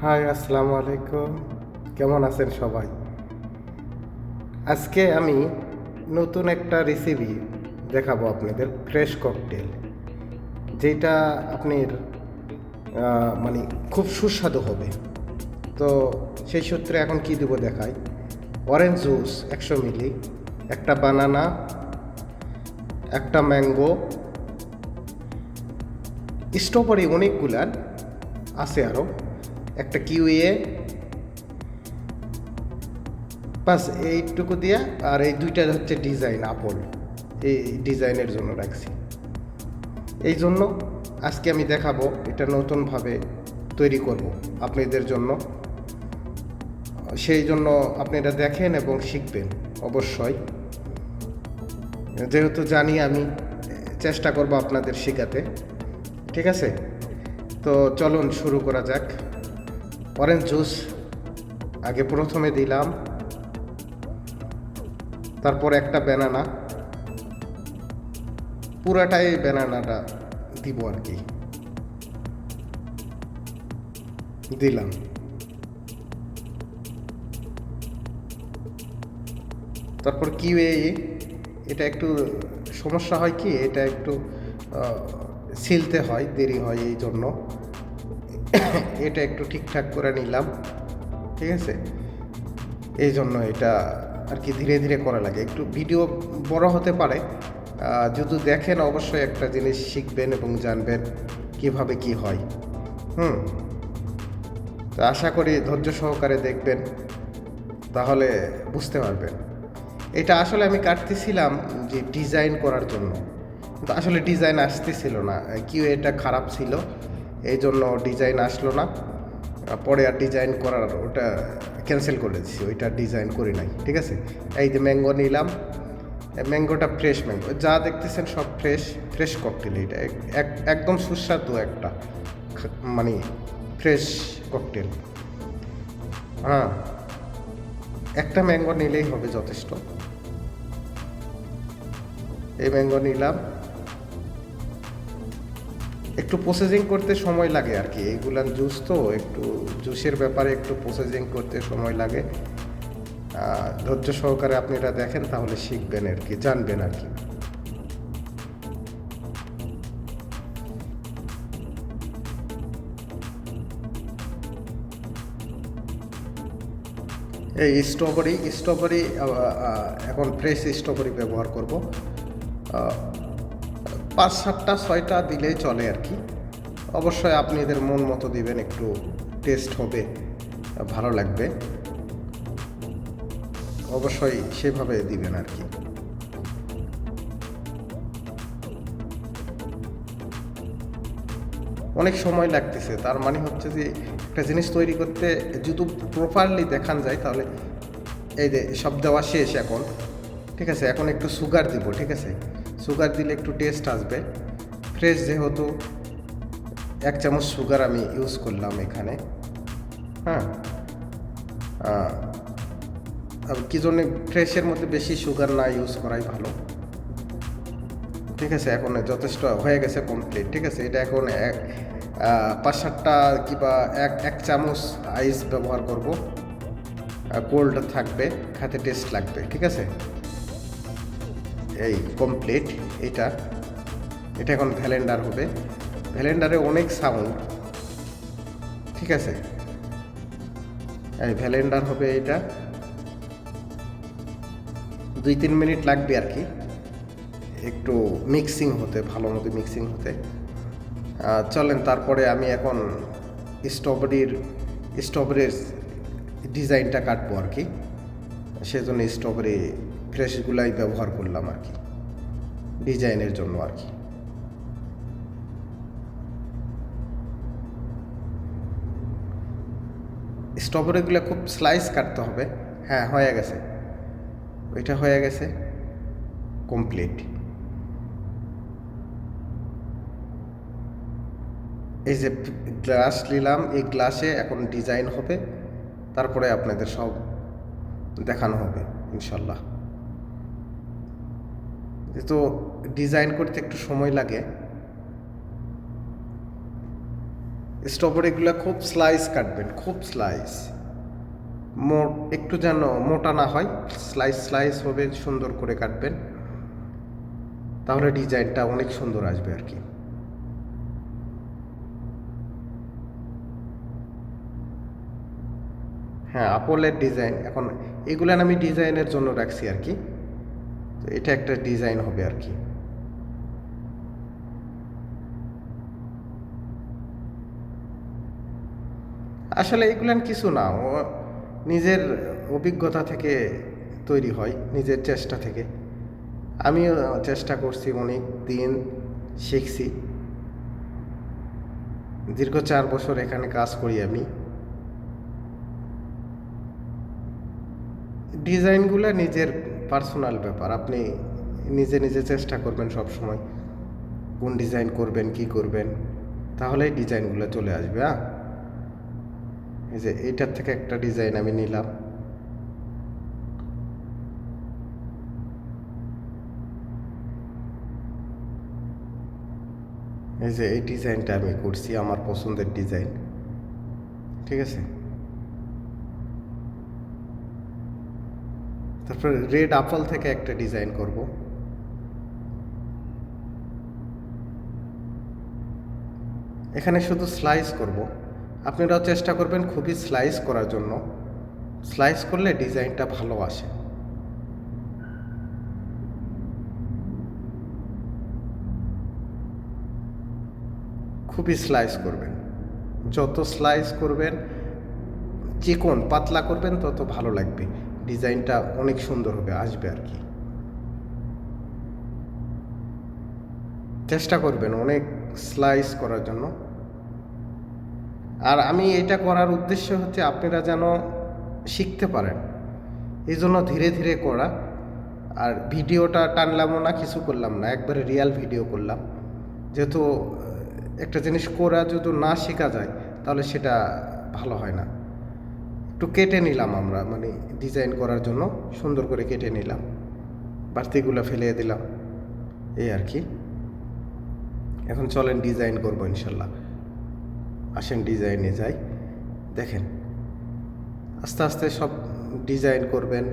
High, আসসালামু আলাইকুম। কেমন আছেন সবাই? আজকে আমি নতুন একটা রেসিপি দেখাবো আপনাদের, ফ্রেশ ককটেল, যেটা আপনার মানে খুব সুস্বাদু হবে। তো সেই সূত্রে এখন কি দেবো দেখাই। অরেঞ্জ জুস 100 মিলি, একটা বানানা, একটা ম্যাঙ্গো, স্ট্রবেরি অনেকগুলার আছে, আরও একটা কিউয়ে, বাস এইটুকু দিয়া। আর এই দুইটা হচ্ছে ডিজাইন আপল, এই ডিজাইনের জন্য রাখছি। এই জন্য আজকে আমি দেখাবো এটা নতুনভাবে তৈরি করব আপনাদের জন্য। সেই জন্য আপনারা দেখেন এবং শিখবেন অবশ্যই, যেহেতু জানি আমি চেষ্টা করব আপনাদের শেখাতে। ঠিক আছে, তো চলুন শুরু করা যাক। অরেঞ্জ জুস আগে প্রথমে দিলাম, তারপর একটা ব্যানানা, পুরাটাই ব্যানানাটা দিব আর কি, দিলাম। তারপর কিউএ, এটা একটু সমস্যা হয়, কি এটা একটু ছিলতে হয়, দেরি হয়, এই জন্য এটা একটু ঠিকঠাক করে নিলাম। ঠিক আছে, এই জন্য এটা আর কি ধীরে ধীরে করা লাগে, একটু ভিডিও বড় হতে পারে। যদি দেখেন অবশ্যই একটা জিনিস শিখবেন এবং জানবেন কিভাবে কি হয়। তো আশা করি ধৈর্য সহকারে দেখবেন, তাহলে বুঝতে পারবেন। এটা আসলে আমি কাটতেছিলাম যে ডিজাইন করার জন্য, কিন্তু আসলে ডিজাইন আসতেছিল না, কিউ এটা খারাপ ছিল, এই জন্য ডিজাইন আসলো না। পরে আর ডিজাইন করার ওটা ক্যান্সেল করে দিচ্ছি, ওইটা ডিজাইন করি নাই। ঠিক আছে, এই যে ম্যাঙ্গো নিলাম, ম্যাঙ্গোটা ফ্রেশ ম্যাঙ্গো, যা দেখতেছেন সব ফ্রেশ ফ্রেশ ককটেল। এটা একদম সুস্বাদু একটা মানে ফ্রেশ ককটেল। হ্যাঁ, একটা ম্যাঙ্গো নিলেই হবে, যথেষ্ট। এই ম্যাঙ্গো নিলাম, একটু প্রসেসিং করতে সময় লাগে আর কি, এইগুলার জুস তো একটু জুসের ব্যাপারে একটু প্রসেসিং করতে সময় লাগে। ধৈর্য সহকারে আপনারা দেখেন, তাহলে শিখবেন আর কি, জানবেন আর কি। এই স্ট্রবেরি স্ট্রবেরি এখন ফ্রেশ স্ট্রবেরি ব্যবহার করব। 5-7টা-6টা দিলেই চলে আর কি। অবশ্যই আপনাদের মন মতো দিবেন, একটু টেস্ট হবে, ভালো লাগবে, অবশ্যই সেভাবে দিবেন আর কি। অনেক সময় লাগতেছে, তার মানে হচ্ছে যে একটা জিনিস তৈরি করতে যদি প্রপারলি দেখান যায়, তাহলে এই যে সব দেওয়া শেষ এখন। ঠিক আছে, এখন একটু সুগার দিব। ঠিক আছে, সুগার দিলে একটু টেস্ট আসবে, ফ্রেশ যেহেতু 1 চামচ সুগার আমি ইউজ করলাম এখানে। হ্যাঁ, কি জন্য ফ্রেশের মধ্যে বেশি সুগার না ইউজ করাই ভালো। ঠিক আছে, এখন যথেষ্ট হয়ে গেছে, কমপ্লিট। ঠিক আছে, এটা এখন 5-7টা কিংবা এক চামচ আইস ব্যবহার করব, কোল্ড থাকবে, খেতে টেস্ট লাগবে। ঠিক আছে, এই কমপ্লিট। এটা এটা এখন ভ্যালেন্ডার হবে, ভ্যালেন্ডারে অনেক সাউন্ড। ঠিক আছে, এই ভ্যালেন্ডার হবে, এটা 2-3 মিনিট লাগবে আর কি, একটু মিক্সিং হতে, ভালো মতো মিক্সিং হতে। চলেন, তারপরে আমি এখন স্ট্রবেরির ডিজাইনটা কাটবো আর কি, সেজন্য স্ট্রবেরি ফ্রেশগুলাই ব্যবহার করলাম আর কি, ডিজাইনের জন্য আর কি। স্ট্রবেরিগুলো খুব স্লাইস কাটতে হবে। হ্যাঁ, হয়ে গেছে, ওইটা হয়ে গেছে, কমপ্লিট। এই যে গ্লাস নিলাম, এই গ্লাসে এখন ডিজাইন হবে, তারপরে আপনাদের সব দেখানো হবে ইনশাল্লাহ। যেহেতু ডিজাইন করতে একটু সময় লাগে, স্ট্রবেরিগুলো খুব স্লাইস কাটবেন, খুব স্লাইস, একটু যেন মোটা না হয়, স্লাইস স্লাইস হবে, সুন্দর করে কাটবেন, তাহলে ডিজাইনটা অনেক সুন্দর আসবে আর কি। হ্যাঁ, আপেলের ডিজাইন, এখন এগুলো আমি ডিজাইনের জন্য রাখছি আর কি, তো এটা একটা ডিজাইন হবে আর কি। আসলে এগুলো কিছু না, ও নিজের অভিজ্ঞতা থেকে তৈরি হয়, নিজের চেষ্টা থেকে। আমিও চেষ্টা করছি, অনেক দিন শিখছি, দীর্ঘ 4 বছর এখানে কাজ করি আমি। ডিজাইনগুলো নিজের পার্সোনাল ব্যাপার, আপনি নিজে নিজে চেষ্টা করবেন সব সময় কোন ডিজাইন করবেন, কি করবেন, তাহলেই ডিজাইনগুলো চলে আসবে। হ্যাঁ, এই যে এইটার থেকে একটা ডিজাইন আমি নিলাম, এই যে এই ডিজাইনটা আমি করছি, আমার পছন্দের ডিজাইন, ঠিক আছে। তারপর রেড আপেল থেকে একটা ডিজাইন করব। এখানে শুধু স্লাইস করব, আপনারাও চেষ্টা করবেন খুবই স্লাইস করার জন্য, স্লাইস করলে ডিজাইনটা ভালো আসে। খুবই স্লাইস করবেন, যত স্লাইস করবেন, চিকন পাতলা করবেন, তত ভালো লাগবে, ডিজাইনটা অনেক সুন্দর হবে, আসবে আর কি। চেষ্টা করবেন অনেক স্লাইস করার জন্য। আর আমি এটা করার উদ্দেশ্য হচ্ছে আপনারা যেন শিখতে পারেন, এই জন্য ধীরে ধীরে করা। আর ভিডিওটা টানলামও না, কিছু করলাম না, একবারে রিয়াল ভিডিও করলাম, যেহেতু একটা জিনিস করা যদি না শেখা যায় তাহলে সেটা ভালো হয় না। একটু কেটে নিলাম আমরা, মানে ডিজাইন করার জন্য সুন্দর করে কেটে নিলাম, বাড়তিগুলো ফেলে দিলাম, এই আর কি। এখন চলেন ডিজাইন করবো ইনশাল্লাহ, আসেন ডিজাইনে যাই। দেখেন আস্তে আস্তে সব ডিজাইন করবেন।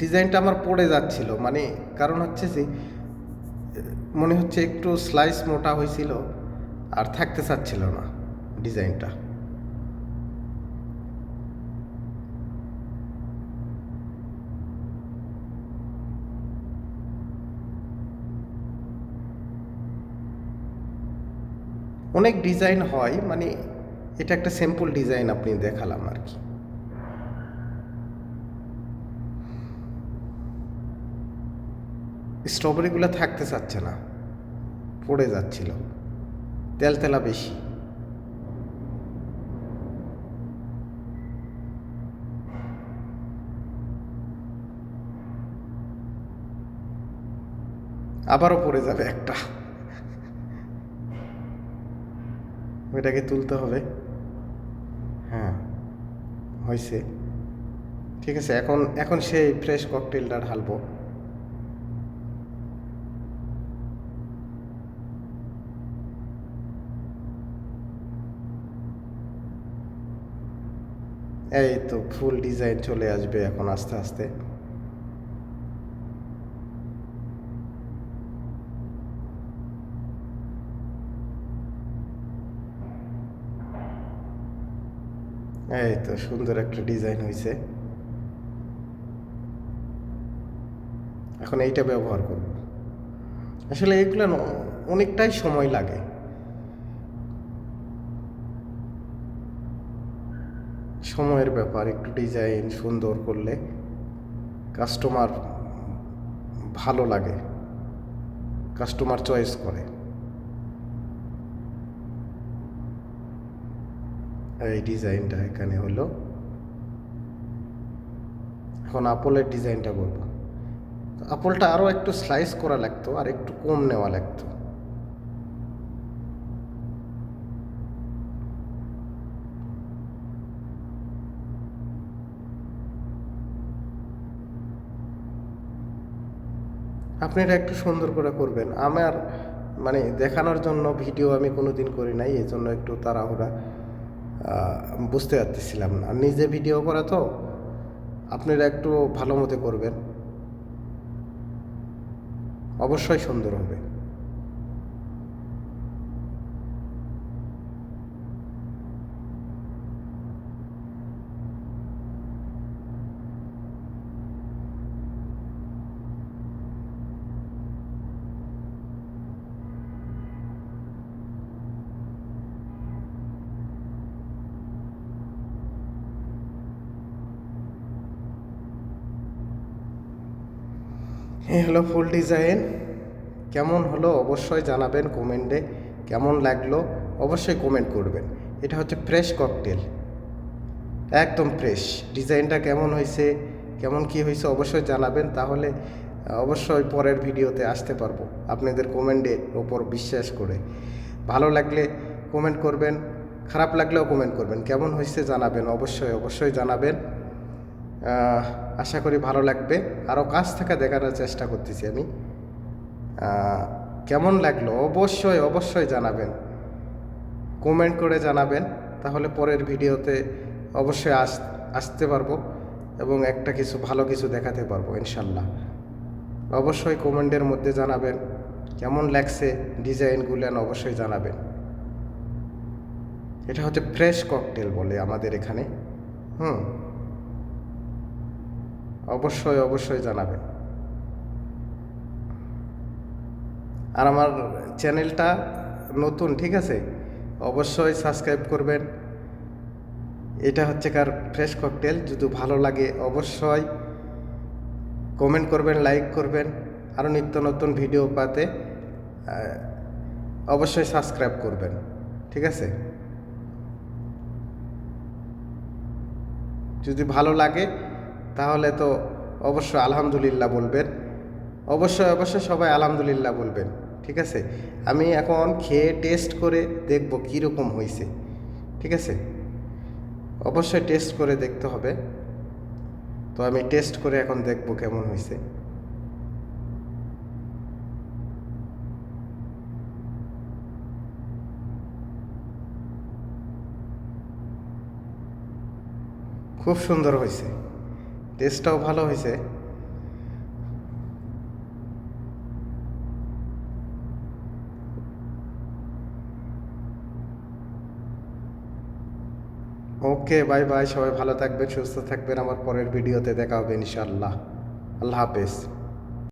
ডিজাইনটা আমার পড়ে যাচ্ছিল, মানে কারণ হচ্ছে যে মনে হচ্ছে একটু স্লাইস মোটা হয়েছিল, আর থাকতে চাচ্ছিল না ডিজাইনটা। অনেক ডিজাইন হয়, মানে এটা একটা সিম্পল ডিজাইন আপনি দেখালাম আর কি। স্ট্রবেরিগুলো থাকতে চাচ্ছে না, পড়ে যাচ্ছিল, তেলতেলা বেশি। আবারও পড়ে যাবে একটা, ওইটাকে তুলতে হবে। হ্যাঁ, হয়েছে, ঠিক আছে। এখন এখন সেই ফ্রেশ ককটেলটা ঢালবো। এই তো ফুল ডিজাইন চলে আসবে এখন আস্তে আস্তে। এই তো সুন্দর একটা ডিজাইন হয়েছে, এখন এইটা ব্যবহার করব। আসলে এগুলো অনেকটাই সময় লাগে, সময়ের ব্যাপার। একটু ডিজাইন সুন্দর করলে কাস্টমার ভালো লাগে, কাস্টমার চয়েস করে। এই ডিজাইনটা এখানে হলো, এখন আপেলের ডিজাইনটা করব। আপেলটা আরও একটু স্লাইস করা লাগতো, আর একটু কম নেওয়া লাগতো। আপনারা একটু সুন্দর করে করবেন। আমার মানে দেখানোর জন্য ভিডিও আমি কোনোদিন করি নাই, এই জন্য একটু তাড়াহুড়া, বুঝতে পারতেছিলাম না। আর নিজে ভিডিও করা তো, আপনারা একটু ভালো মতো করবেন, অবশ্যই সুন্দর হবে। এই হলো ফুল ডিজাইন। কেমন হলো অবশ্যই জানাবেন কমেন্টে, কেমন লাগলো অবশ্যই কমেন্ট করবেন। এটা হচ্ছে ফ্রেশ ককটেল, একদম ফ্রেশ। ডিজাইনটা কেমন হয়েছে, কেমন কি হয়েছে অবশ্যই জানাবেন, তাহলে অবশ্যই পরের ভিডিওতে আসতে পারবো আপনাদের কমেন্টের ওপর বিশ্বাস করে। ভালো লাগলে কমেন্ট করবেন, খারাপ লাগলেও কমেন্ট করবেন, কেমন হয়েছে জানাবেন, অবশ্যই জানাবেন। আশা করি ভালো লাগবে। আরও কাছ থেকে দেখানোর চেষ্টা করতেছি আমি। কেমন লাগলো অবশ্যই জানাবেন, কমেন্ট করে জানাবেন, তাহলে পরের ভিডিওতে অবশ্যই আসতে পারবো এবং একটা কিছু ভালো কিছু দেখাতে পারবো ইনশাল্লাহ। অবশ্যই কমেন্টের মধ্যে জানাবেন কেমন লাগছে ডিজাইনগুলো, অবশ্যই জানাবেন। এটা হচ্ছে ফ্রেশ ককটেল বলে আমাদের এখানে। অবশ্যই জানাবেন। আর আমার চ্যানেলটা নতুন, ঠিক আছে, অবশ্যই সাবস্ক্রাইব করবেন। এটা হচ্ছে কার ফ্রেশ ককটেল। যদি ভালো লাগে অবশ্যই কমেন্ট করবেন, লাইক করবেন। আরও নিত্য নতুন ভিডিও পাতে অবশ্যই সাবস্ক্রাইব করবেন, ঠিক আছে। যদি ভালো লাগে তাহলে তো অবশ্যই আলহামদুলিল্লাহ বলবেন। অবশ্যই সবাই আলহামদুলিল্লাহ বলবেন, ঠিক আছে। আমি এখন খেয়ে টেস্ট করে দেখব কীরকম হয়েছে, ঠিক আছে। অবশ্যই টেস্ট করে দেখতে হবে, তো আমি টেস্ট করে এখন দেখব কেমন হয়েছে। খুব সুন্দর হয়েছে, টেস্টটাও ভালো হয়েছে। ওকে, বাই বাই, সবাই ভালো থাকবেন, সুস্থ থাকবেন। আমার পরের ভিডিওতে দেখা হবে ইনশাআল্লাহ। আল্লাহ হাফেজ।